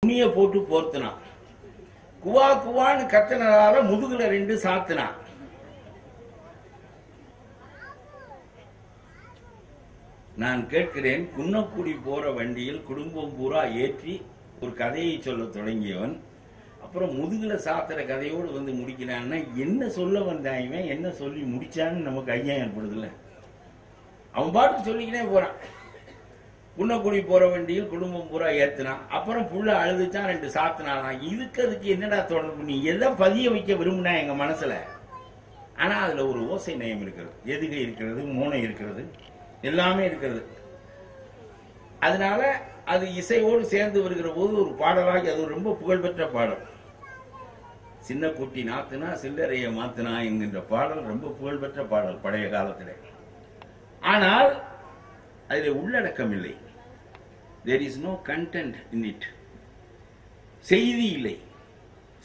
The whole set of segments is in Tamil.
துணியை போட்டு போர்த்தினான். குவா குவான்னு கத்தினதால முதுகுல 2 சாத்தினான். நான் கேட்கிறேன், குன்னக்குடி போற வண்டியில் குடும்பம் பூரா ஏற்றி ஒரு கதையை சொல்ல தொடங்கியவன் அப்புறம் முதுகுல சாத்துற கதையோடு வந்து முடிக்கிறான்னா என்ன சொல்ல வந்தாயுமே, என்ன சொல்லி முடிச்சான்னு நமக்கு ஐயா ஏற்படுதுல்ல. அவன் பாட்டுக்கு சொல்லிக்கினே போறான். குன்னக்குடி போற வண்டியில் குடும்பம் பூரா ஏத்துனான், அப்புறம் புள்ள அழுதுச்சான், 2 சாத்தினான். அதுக்கு என்னடா தொடர்பு? நீ எதை பதிய வைக்க விரும்பினா எங்க மனசுல? ஆனா அதுல ஒரு ஓசை நயம் இருக்கிறது, எதுகை இருக்கிறது, மோனை இருக்கிறது, எல்லாமே இருக்கிறது. அதனால அது இசையோடு சேர்ந்து வருகிற போது ஒரு பாடலாகி அது ரொம்ப புகழ்பெற்ற பாடல். சின்ன குட்டி நாத்துனா சில்லறைய மாத்துனா என்கின்ற பாடல் ரொம்ப புகழ்பெற்ற பாடல் பழைய காலத்தில். ஆனால் அதில் உள்ளடக்கம் இல்லை. there is no content in it. செய்தி இல்லை.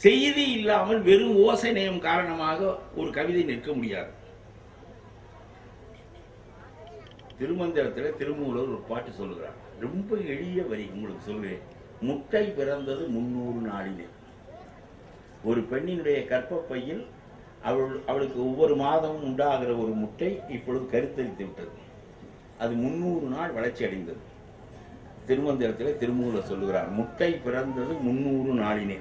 செய்தி இல்லாமல் வெறும் ஓசை நயம் காரணமாக ஒரு கவிதை நிற்க முடியாது. திருமந்திரத்தில் திருமூலர் ஒரு பாட்டு சொல்லுகிறார், ரொம்ப எளிய வரி உங்களுக்கு சொல்லுவேன். முட்டை பிறந்தது 300 நாளிலே. ஒரு பெண்ணினுடைய கர்ப்பப்பையில் அவளுக்கு ஒவ்வொரு மாதமும் உண்டாகிற ஒரு முட்டை இப்பொழுது கருத்தரித்து விட்டது. அது 300 நாள் வளர்ச்சி அடைந்தது. திருமந்திரத்தில் திருமூலர் சொல்லுகிறார், முட்டை பிறந்தது 300 நாளினே.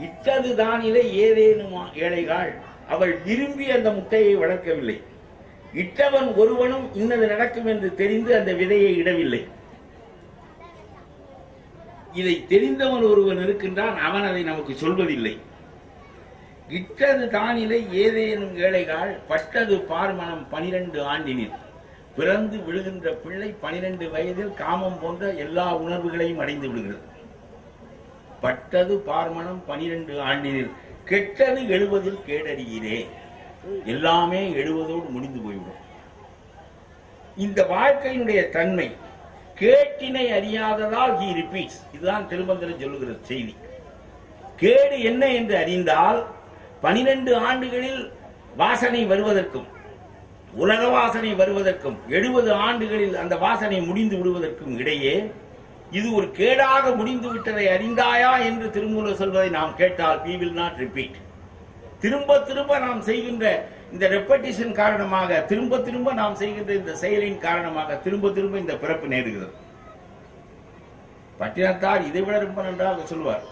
இட்டது தானிலே ஏதேனும் ஏழைகள், அவள் விரும்பி அந்த முட்டையை வளர்க்கவில்லை. இட்டவன் ஒருவனும் இன்னது நடக்கும் என்று தெரிந்து அந்த விதையை இடவில்லை. இதை தெரிந்தவன் ஒருவன் இருக்கின்றான், அவன் அதை நமக்கு சொல்வதில்லை. இட்டது தானிலை ஏதேனும் ஏழைகள், பட்டது பார்மணம் 12 ஆண்டினில். பிறந்து விழுகின்ற பிள்ளை 12 வயதில் காமம் போன்ற எல்லா உணர்வுகளையும் அடைந்து விடுகிறது. பட்டது பார்மணம் 12 ஆண்டினில், கெட்டது எழுவதில் கேடறிகிறே. எல்லாமே எழுவதோடு முடிந்து போய்விடும். இந்த வாழ்க்கையினுடைய தன்மை கேட்டினை அறியாததால் he repeats. இதுதான் திருமந்திரம் சொல்லுகிற செய்தி. கேடு என்ன என்று அறிந்தால் 12 ஆண்டுகளில் வாசனை வருவதற்கும் உலக வாசனை வருவதற்கும் 70 ஆண்டுகளில் அந்த வாசனை முடிந்து விடுவதற்கும் இடையே இது ஒரு கேடாக முடிந்து விட்டதை அறிந்தாயா என்று திருமூலர் சொல்வதை நாம் கேட்டால் we will not repeat. திரும்ப திரும்ப நாம் செய்கின்ற இந்த ரெப்படிஷன் காரணமாக, திரும்ப திரும்ப நாம் செய்கின்ற இந்த செயலின் காரணமாக திரும்ப திரும்ப இந்த பிறப்பு நேருகிறது. பட்டினத்தார் இதைவிட ரொம்ப நன்றாக சொல்வார்.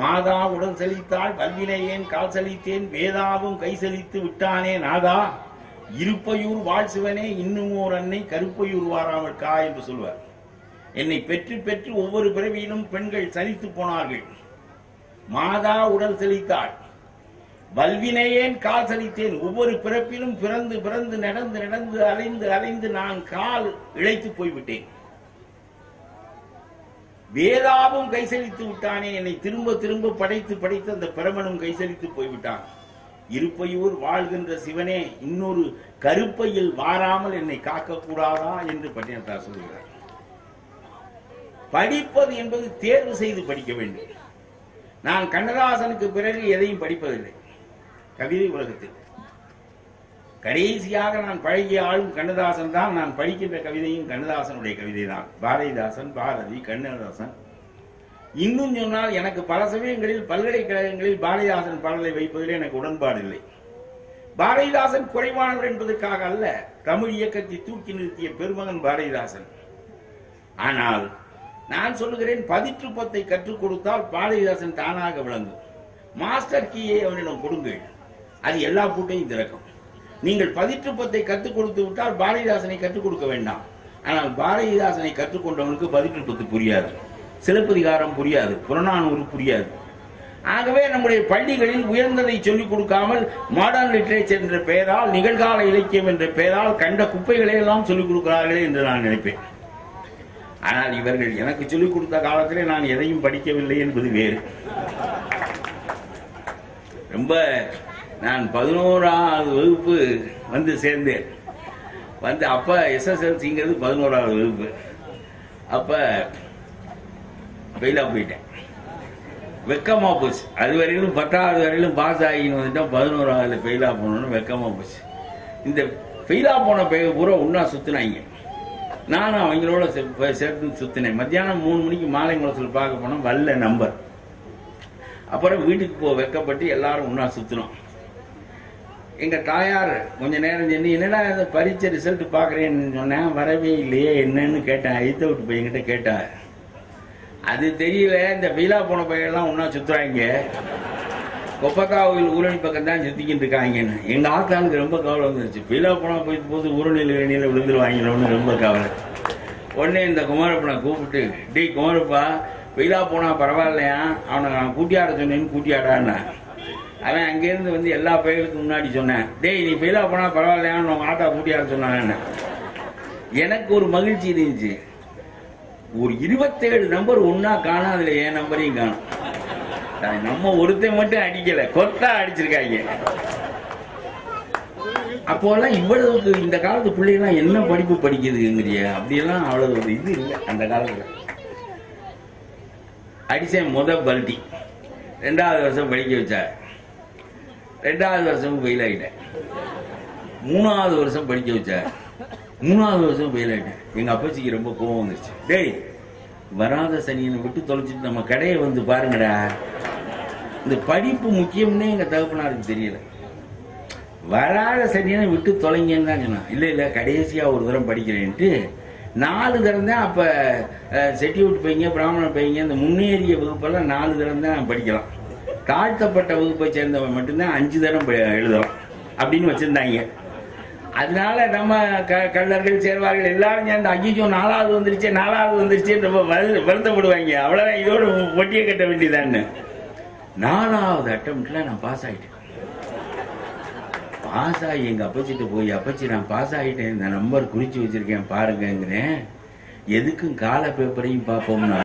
மாதா உடன் செழித்தாள், வல்வினையேன் கால் செழித்தேன், வேதாவும் கை செழித்து விட்டானே நாதா, இருப்பையூர் வாழ் சிவனே இன்னும் ஓர் அன்னை கருப்பையூர் வாராமல் கா என்று சொல்வார். என்னை பெற்று பெற்று ஒவ்வொரு பிறவியிலும் பெண்கள் சலித்து போனார்கள். மாதா உடல் செழித்தாள், வல்வினையேன் கால் செழித்தேன். ஒவ்வொரு பிறப்பிலும் பிறந்து பிறந்து நடந்து நடந்து அலைந்து அலைந்து நான் கால் இழைத்து போய்விட்டேன். வேதாவும் கை செழித்து விட்டானே, என்னை திரும்ப திரும்ப படைத்து படைத்து அந்த பிரமனும் கை செழித்து போய்விட்டான். இருப்பையூர் வாழ்கின்ற சிவனே இன்னொரு கருப்பையில் வாராமல் என்னை காக்கக்கூடாதா என்று பட்டினத்தார் சொல்கிறார். படிப்பது என்பது தேர்வு செய்து படிக்க வேண்டும். நான் கண்ணதாசனுக்கு பிறகு எதையும் படிப்பதில்லை. கவிதை உலகத்தில் கடைசியாக நான் பழகிய ஆளும் கண்ணதாசன் தான். நான் படிக்கின்ற கவிதையும் கண்ணதாசனுடைய கவிதை தான். பாரதிதாசன், பாரதி, கண்ணதாசன். இன்னும் சொன்னால் எனக்கு பல சமயங்களில் பல்கலைக்கழகங்களில் பாரதிதாசன் பாடலை வைப்பதில் எனக்கு உடன்பாடு இல்லை. பாரதிதாசன் குறைவானவர் என்பதற்காக அல்ல, தமிழ் இயக்கத்தை தூக்கி நிறுத்திய பெருமகன் பாரதிதாசன். ஆனால் நான் சொல்லுகிறேன், பதிற்றுப்பத்தை கற்றுக் கொடுத்தால் பாரதிதாசன் தானாக விளங்கும். மாஸ்டர் கீயை அவனிடம் கொடுங்கள், அது எல்லா பூட்டையும் திறக்கும். நீங்கள் பதிற்றுப்பத்தை கற்றுக் கொடுத்து விட்டால் பாரதிதாசனை கற்றுக் கொடுக்க வேண்டாம். ஆனால் பாரதிதாசனை கற்றுக்கொண்டவனுக்கு பதிற்றுப்பத்து புரியாது, சிலப்பதிகாரம் புரியாது, புறநானூறு புரியாது. ஆகவே நம்முடைய பள்ளிகளில் உயர்ந்ததை சொல்லிக் கொடுக்காமல் மாடர்ன் லிட்டரேச்சர் என்ற பெயரால், நிகழ்கால இலக்கியம் என்ற பெயரால் கண்ட குப்பைகளை எல்லாம் சொல்லிக் கொடுக்கிறார்களே என்று நான் நினைப்பேன். ஆனால் இவர்கள் எனக்கு சொல்லிக் கொடுத்த காலத்திலே நான் எதையும் படிக்கவில்லை என்பது வேறு. ரொம்ப நான் 11ஆவது வகுப்பு வந்து சேர்ந்தேன். வந்து அப்போ SSLCங்கிறது 11ஆவது வகுப்பு. அப்போ ஃபெயிலாக போயிட்டேன். வெக்கமாக போச்சு. அது வரையிலும் 10ஆவது வரையிலும் பாஸ் ஆகின்னு வந்துட்டோம். 11ஆவதுல ஃபெயிலாக போனோன்னு வெக்கமாக போச்சு. இந்த ஃபெயிலாக போன பேக பூரா ஒன்றா சுற்றுனாங்க. நானும் அவங்களோட சேர்த்து சுத்தினேன். மத்தியானம் 3 மணிக்கு மாலை முரசில் பார்க்க போனோம், வரல நம்பர். அப்புறம் வீட்டுக்கு வெக்கப்பட்டு எல்லாரும் ஒன்னா சுத்தினோம். எங்க தாயார் கொஞ்ச நேரம் சென்று என்னடா பரீட்சை ரிசல்ட் பாக்குறேன்னு சொன்னேன். வரவே இல்லையே என்னன்னு கேட்டேன். ஐத்த விட்டு பையன்கிட்ட கேட்டேன். அது தெரியல, இந்த வீலா போன பையெல்லாம் ஒன்னா சுத்துறாங்க, கொப்பக்காவில் ஊரணி பக்கம் தான் சுத்திக்கிட்டு இருக்காங்கன்னு. எங்க ஆத்தாளுக்கு ரொம்ப கவலை வந்துருச்சு. வீலா போனா போது ஊரணியில் இணையில விழுந்துருவாங்களோன்னு ரொம்ப கவலை. உடனே இந்த குமாரப்பனை கூப்பிட்டு, டே குமாரப்பா, வீலா போனா பரவாயில்லையா, அவனை நான் கூட்டியாட சொன்னேன்னு கூட்டியாடான்னா. அவன் அங்கேருந்து வந்து எல்லா பையனுக்கும் முன்னாடி சொன்னேன், டேய் நீ ஃபெயிலா போனா பரவாயில்லையான்னு உங்க ஆட்டா கூட்டியாட சொன்னாங்க. எனக்கு ஒரு மகிழ்ச்சி இருந்துச்சு. ஒரு 27 நம்பர் ஒன்னா காணும், அதுல என் நம்பரையும் காணும். நம்ம ஒருத்தன் மட்டும் அடிக்கல, கொத்தா அடிச்சிருக்காங்க. அப்போல்லாம் இவ்வளவுக்கு இந்த காலத்து பிள்ளைகள்லாம் என்ன படிப்பு படிக்குதுங்கிறிய, அப்படியெல்லாம் அவ்வளவு ஒரு இது இல்லை அந்த காலத்துல. அடிச்சேன் முதல் பல்ட்டி. 2வது வருஷம் படிக்க வச்சா, 2வது வருஷம் ஃபெயில் ஆகிட்டேன். 3வது வருஷம் படிக்க வச்சா, 3வது வருஷம் ஃபெயில் ஆகிட்டேன். எங்க அப்பச்சிக்கு ரொம்ப கோவம் வந்துருச்சு. டேய் வராத சனியனை விட்டு தொலைச்சிட்டு நம்ம கடையை வந்து பாருங்கடா, இந்த படிப்பு முக்கியம்னே எங்க தகப்பனாருக்கு தெரியல. வராத சனியனை விட்டு தொலைங்கன்னு தான் சொன்னான். இல்ல இல்ல கடைசியா ஒரு தரம் படிக்கிறேன்ட்டு 4 தரம் தான். அப்ப செட்டியூட் பையங்க, பிராமண பையங்க, இந்த முன்னேறிய வகுப்பெல்லாம் 4 தரம் தான் படிக்கலாம். தாழ்த்தப்பட்ட வகுப்பை சேர்ந்தவன் மட்டும்தான் 5 தரம் எழுதலாம் அப்படின்னு வச்சிருந்தாங்க. அதனால நம்ம கள்ளர்கள் சேர்வார்கள் எல்லாரும் சேர்ந்து ஐயோ 4வது வந்துருச்சு ரொம்ப வருத்தப்படுவாங்க. அவ்வளவுதான், இதோட பொட்டியை கட்ட வேண்டியதான்னு. 4வது அட்டம்ப்ட்ல நான் பாஸ் ஆயிட்டேன். பாஸ் ஆகி எங்க அப்பச்சிட்டு போய், அப்பச்சி நான் பாஸ் ஆகிட்டேன், இந்த நம்பர் குறிச்சு வச்சிருக்கேன் பாருங்கிறேன். எதுக்கும் கால பேப்பரையும் பார்ப்போம்னா